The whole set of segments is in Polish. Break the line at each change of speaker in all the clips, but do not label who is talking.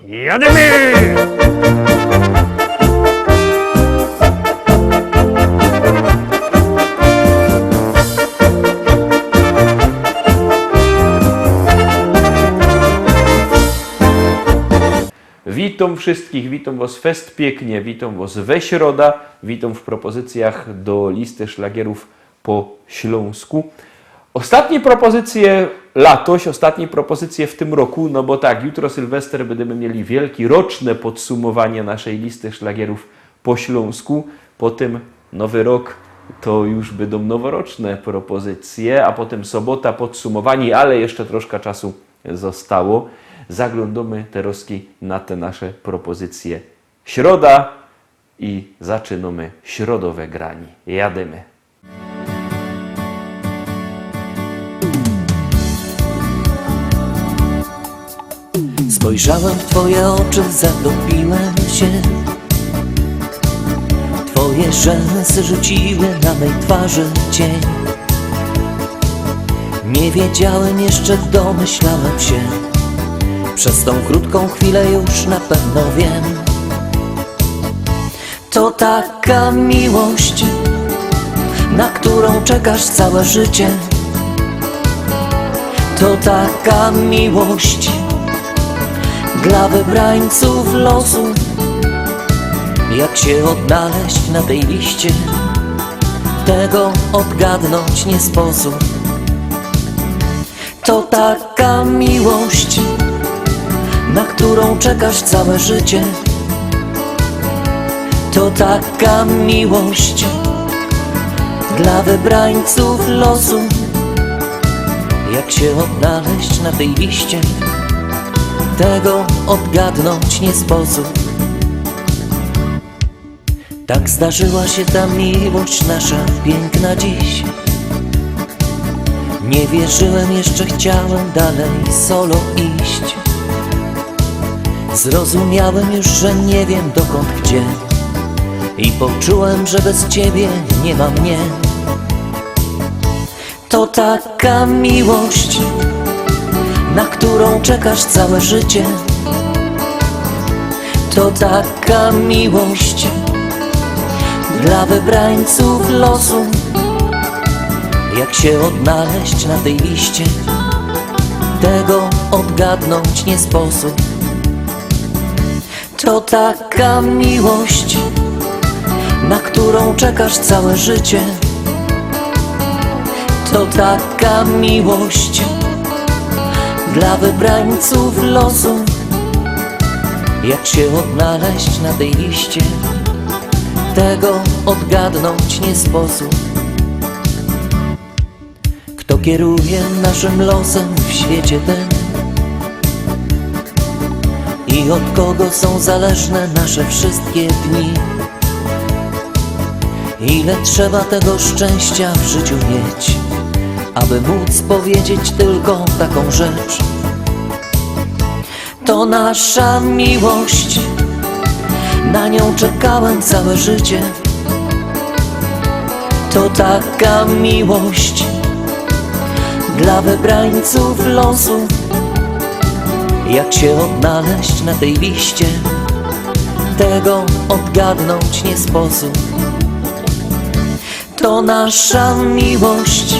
Jadymy! Witam wszystkich, witam was fest pięknie, witam was we środa, witam w propozycjach do listy szlagierów po śląsku. Ostatnie propozycje latoś, ostatnie propozycje w tym roku, no bo tak, jutro Sylwester będziemy mieli wielkie roczne podsumowanie naszej listy szlagierów po śląsku, potem nowy rok to już będą noworoczne propozycje, a potem sobota podsumowanie, ale jeszcze troszkę czasu zostało. Zaglądamy teraz na te nasze propozycje. Środa i zaczynamy środowe granie. Jadymy.
Spojrzałem w twoje oczy, zatopiłem się. Twoje rzęsy rzuciły na mej twarzy cień. Nie wiedziałem jeszcze, domyślałem się. Przez tą krótką chwilę już na pewno wiem. To taka miłość, na którą czekasz całe życie. To taka miłość dla wybrańców losu. Jak się odnaleźć na tej liście, tego odgadnąć nie sposób. To taka miłość, na którą czekasz całe życie. To taka miłość dla wybrańców losu. Jak się odnaleźć na tej liście, tego odgadnąć nie sposób. Tak zdarzyła się ta miłość nasza piękna dziś. Nie wierzyłem jeszcze, chciałem dalej solo iść. Zrozumiałem już, że nie wiem dokąd, gdzie, i poczułem, że bez ciebie nie ma mnie. To taka miłość, na którą czekasz całe życie. To taka miłość dla wybrańców losu. Jak się odnaleźć na tej liście, tego odgadnąć nie sposób. To taka miłość, na którą czekasz całe życie. To taka miłość dla wybrańców losu. Jak się odnaleźć na tej liście, tego odgadnąć nie sposób. Kto kieruje naszym losem w świecie tym? I od kogo są zależne nasze wszystkie dni? Ile trzeba tego szczęścia w życiu mieć, aby móc powiedzieć tylko taką rzecz? To nasza miłość, na nią czekałem całe życie. To taka miłość dla wybrańców losu. Jak się odnaleźć na tej liście, tego odgadnąć nie sposób. To nasza miłość,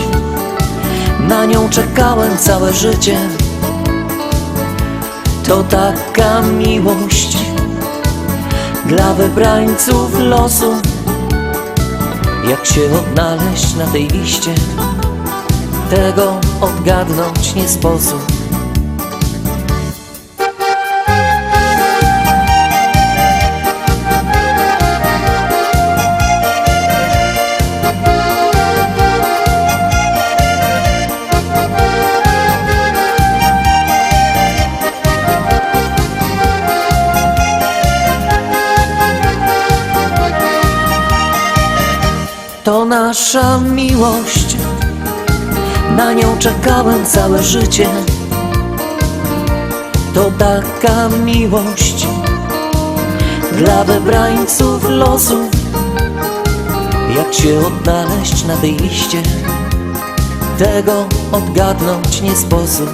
na nią czekałem całe życie. To taka miłość dla wybrańców losu. Jak się odnaleźć na tej liście, tego odgadnąć nie sposób. To nasza miłość, na nią czekałem całe życie. To taka miłość dla wybrańców losu. Jak się odnaleźć na tej liście, tego odgadnąć nie sposób.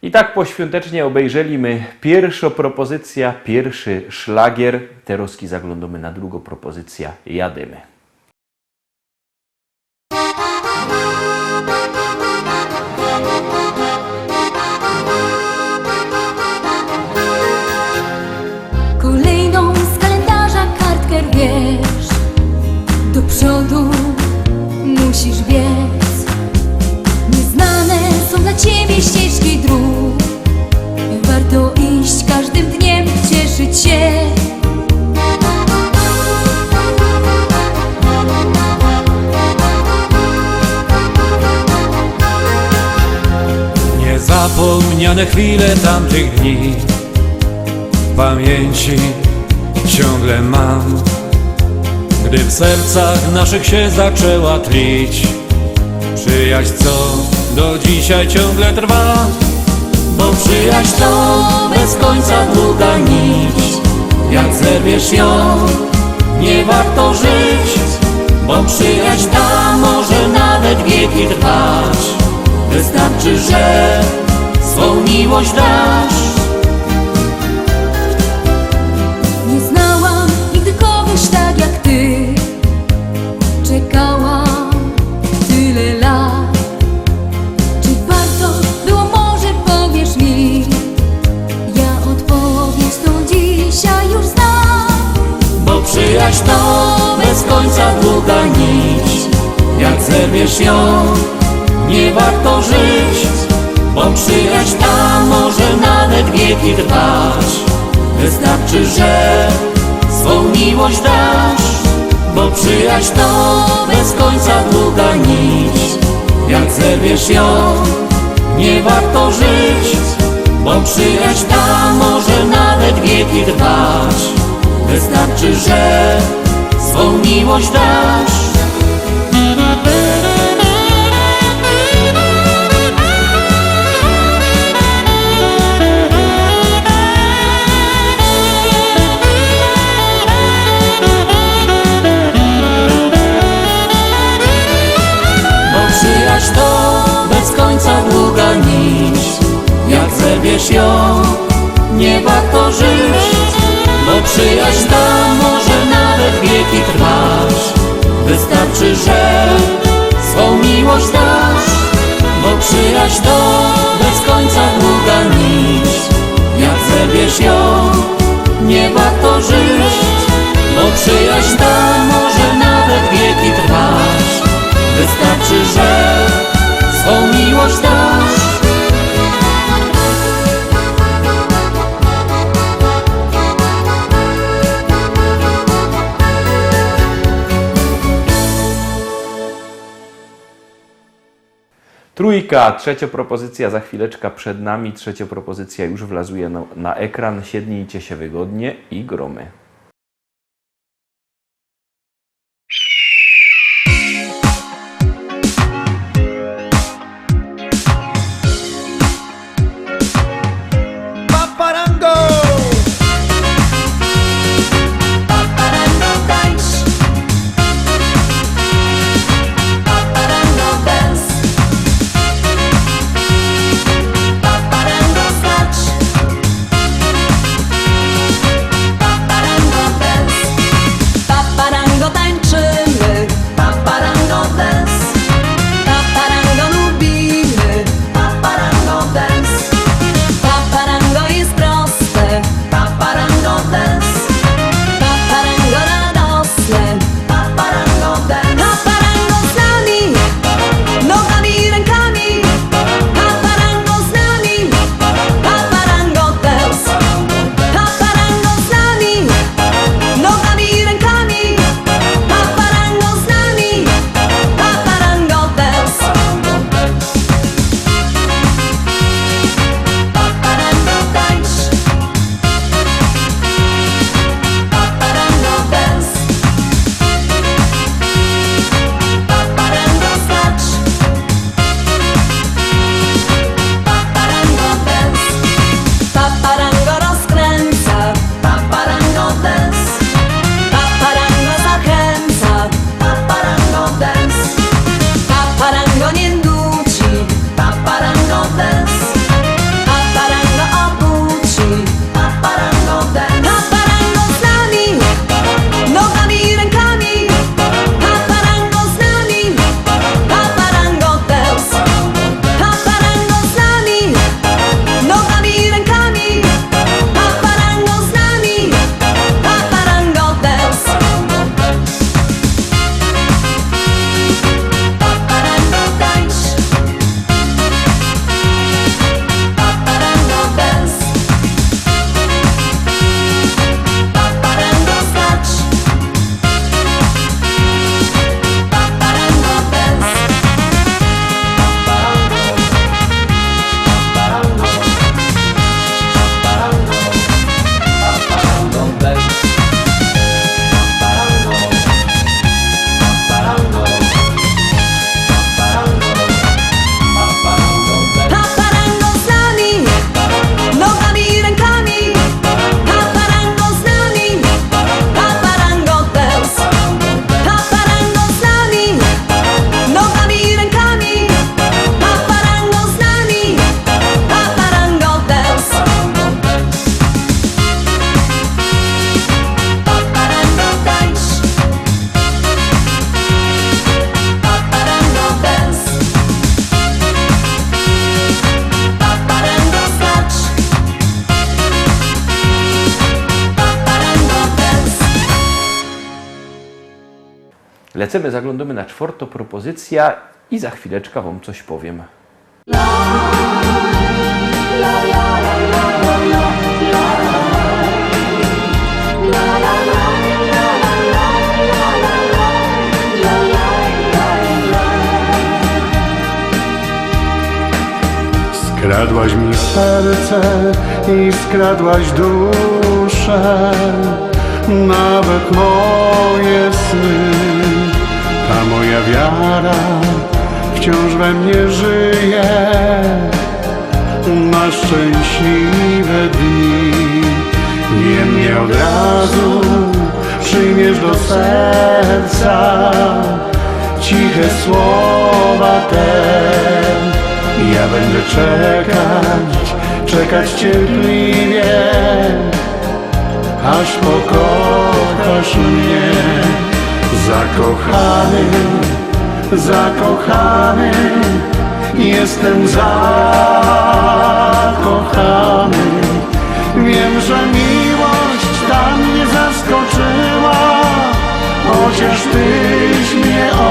I tak poświątecznie obejrzeliśmy pierwszą propozycja, pierwszy szlagier. Teraz zaglądamy na drugą propozycję. Jademy.
Kolejną z kalendarza kartkę rwiesz, do przodu musisz biec. Nieznane są dla ciebie ścieżki dróg, warto iść każdym dniem, cieszyć się.
Niezapomniane chwile tamtych dni w pamięci ciągle mam, gdy w sercach naszych się zaczęła tlić przyjaźń, co do dzisiaj ciągle trwa.
Bo przyjaźń to bez końca długa nić, jak zerwiesz ją, nie warto żyć. Bo przyjaźń ta może nawet wieki trwać, wystarczy, że swą miłość dasz. Nie znałam nigdy kogoś tak jak ty, czekałam tyle lat. Czy warto było, może powiesz mi? Ja odpowiedź tą dzisiaj już znam. Bo przyjaźń to bez końca długa nić, jak zerwiesz ją, nie warto żyć. Bo przyjaźń ta może nawet wieki trwać, wystarczy, że swą miłość dasz. Bo przyjaźń to bez końca długa nić, jak zerwiesz ją, nie warto żyć. Bo przyjaźń ta może nawet wieki trwać, wystarczy, że swą miłość dasz. Przyjaźń to bez końca długa nić, jak zerwiesz ją, nie warto żyć. Bo przyjaźń ta może nawet wieki trwać, wystarczy, że swą miłość dasz. Bo przyjaźń to bez końca długa nić, jak zerwiesz ją, nie warto żyć. Bo przyjaźń ta może nawet wieki trwać, wystarczy, że swą miłość dasz.
Trójka, trzecia propozycja za chwileczkę przed nami. Trzecia propozycja już wlazuje na ekran. Siednijcie się wygodnie i gromy. Lecimy, zaglądamy na czwartą propozycję i za chwileczkę Wam coś powiem.
Skradłaś mi serce i skradłaś duszę, nawet moje sny. Ta moja wiara wciąż we mnie żyje, na szczęśliwe dni. Wiem, nie od razu przyjmiesz do serca ciche słowa te. Ja będę czekać cierpliwie, aż pokochasz mnie. Zakochany, jestem zakochany. Wiem, że miłość ta mnie zaskoczyła, chociaż Tyś mnie o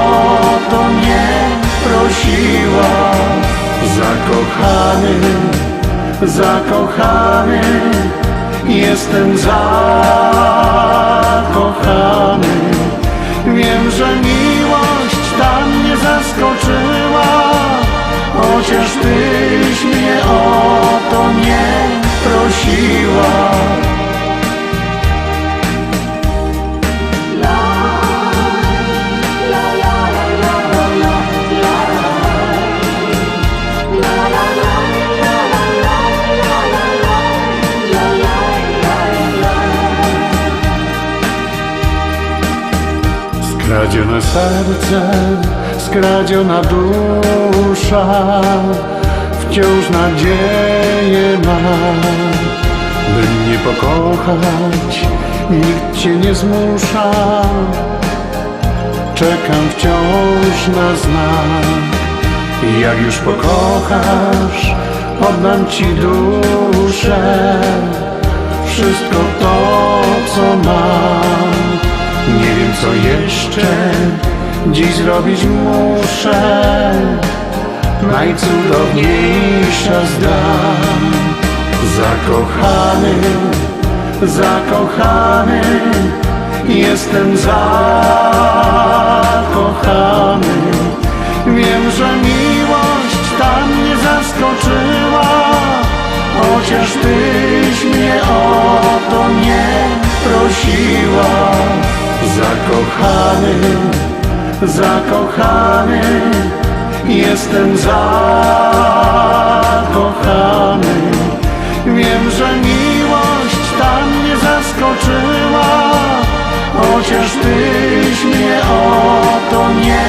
to nie prosiła. Zakochany, jestem zakochany. Wiem, że miłość ta mnie zaskoczyła, chociaż Tyś mnie o to nie prosiła. Skradzione serce, skradziona dusza, wciąż nadzieję mam, by mnie pokochać, nikt Cię nie zmusza. Czekam wciąż na znak, jak już pokochasz, oddam Ci duszę, wszystko to, co mam. Nie wiem, co jeszcze dziś zrobić muszę, najcudowniejsza zdam. Zakochany, jestem zakochany. Wiem, że miłość ta mnie zaskoczyła, chociaż Tyś mnie o to nie prosiła. Zakochany, jestem zakochany. Wiem, że miłość ta mnie zaskoczyła, chociaż Tyś mnie o to nie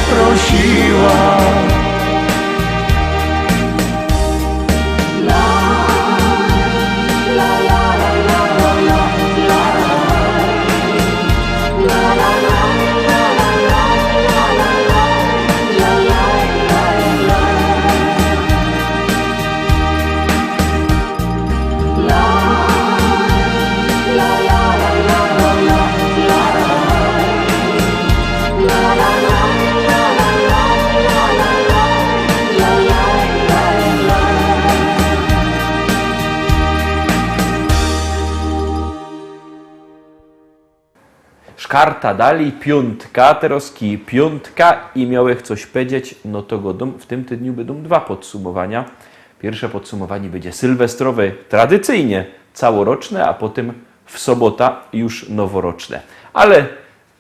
prosiła.
Szkarta dali, piątka, teroski piątka i miałech coś powiedzieć, no to godom, w tym tygodniu będą dwa podsumowania. Pierwsze podsumowanie będzie sylwestrowe, tradycyjnie całoroczne, a potem w sobota już noworoczne. Ale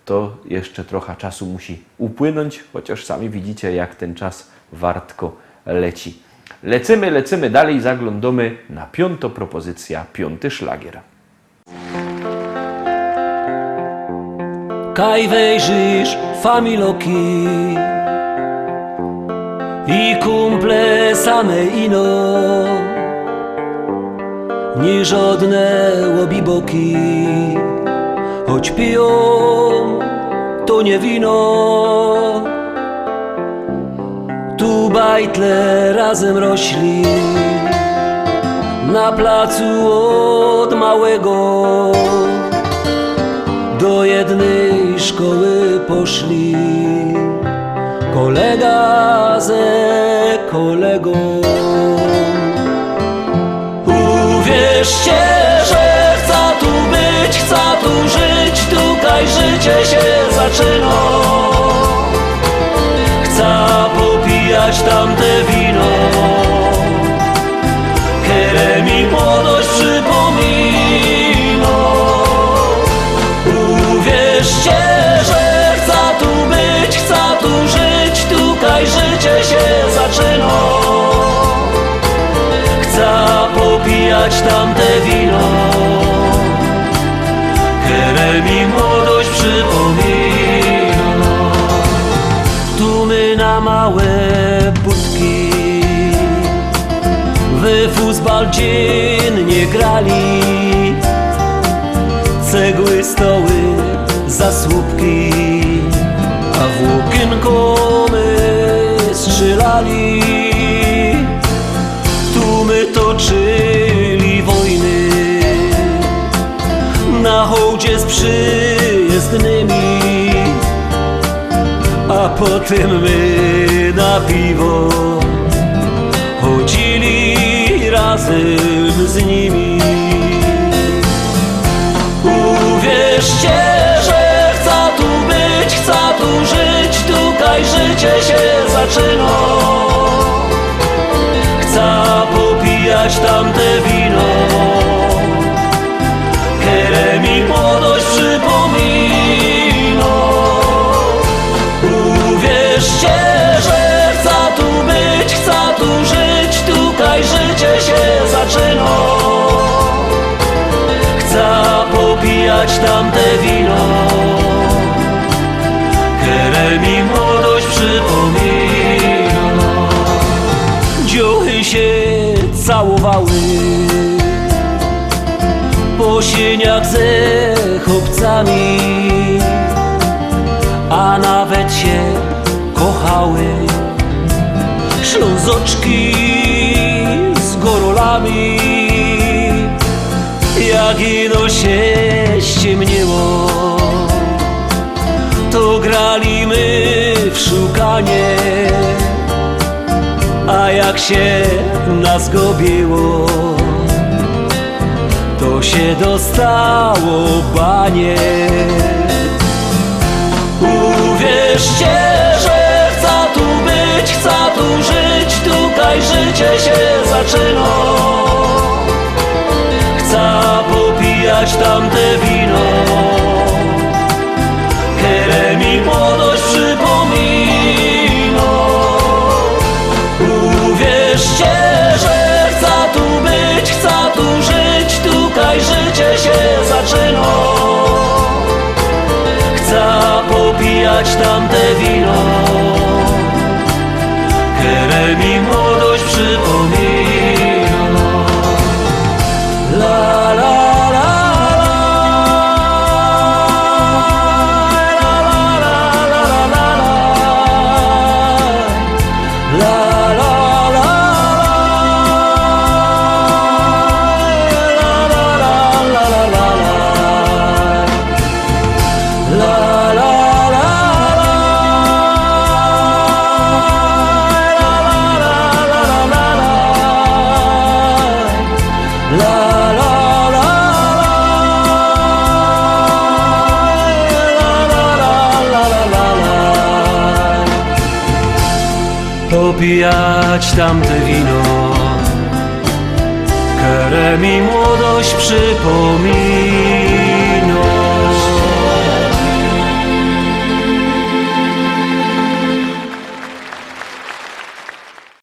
to jeszcze trochę czasu musi upłynąć, chociaż sami widzicie, jak ten czas wartko leci. Lecimy dalej, zaglądamy na piątą propozycję, piąty szlagier.
Kaj wejrzysz familoki i kumple same ino, ni żadne łobiboki, choć piją to nie wino. Tu bajtle razem rośli na placu od małego do jednej szkoły poszli kolega ze kolegą. Uwierzcie, że chcę tu być, chcę tu żyć, tutaj życie się zaczyna. Chcę popijać tamte wino, które mi młodość przypomina. Uwierzcie, że chcę tu być, chcę tu żyć, tutaj życie się zaczyna. Chcę popijać tamte wino, które mi młodość przypomina. Tu my na małe budki w futbal dziennie grali, cegły, stoły, zasłupki, a w łukienko my strzelali. Tu my toczyli wojny na hołdzie z przyjezdnymi, a potem my na piwo chodzili razem z nimi. Uwierzcie, że chcę tu być, chcę tu żyć, tutaj życie się zaczyna. Chcę popijać tamte wino, które mi młodość przypomina. Uwierzcie, że chcę tu być, chcę tu żyć, tutaj życie się zaczyna. Chcę popijać tamte wino, które mi młodość przypomina. Dziuchy się całowały po sieniach ze chłopcami, a nawet się kochały Ślązoczki z Gorolami. Jak ino się ściemniło, to grali my w szukanie, a jak się nas gobiło, to się dostało banie. Uwierzcie, że chcę tu być, chcę tu żyć, tutaj życie się zaczyna. Chcę popijać tamte wino, które mi młodość przypomina. Uwierzcie, że chcę tu być, chcę tu żyć, tutaj życie się zaczyna. Chcę popijać tamte wino, które mi młodość przypomina. La la la popijać tamte wino, które mi młodość przypomina.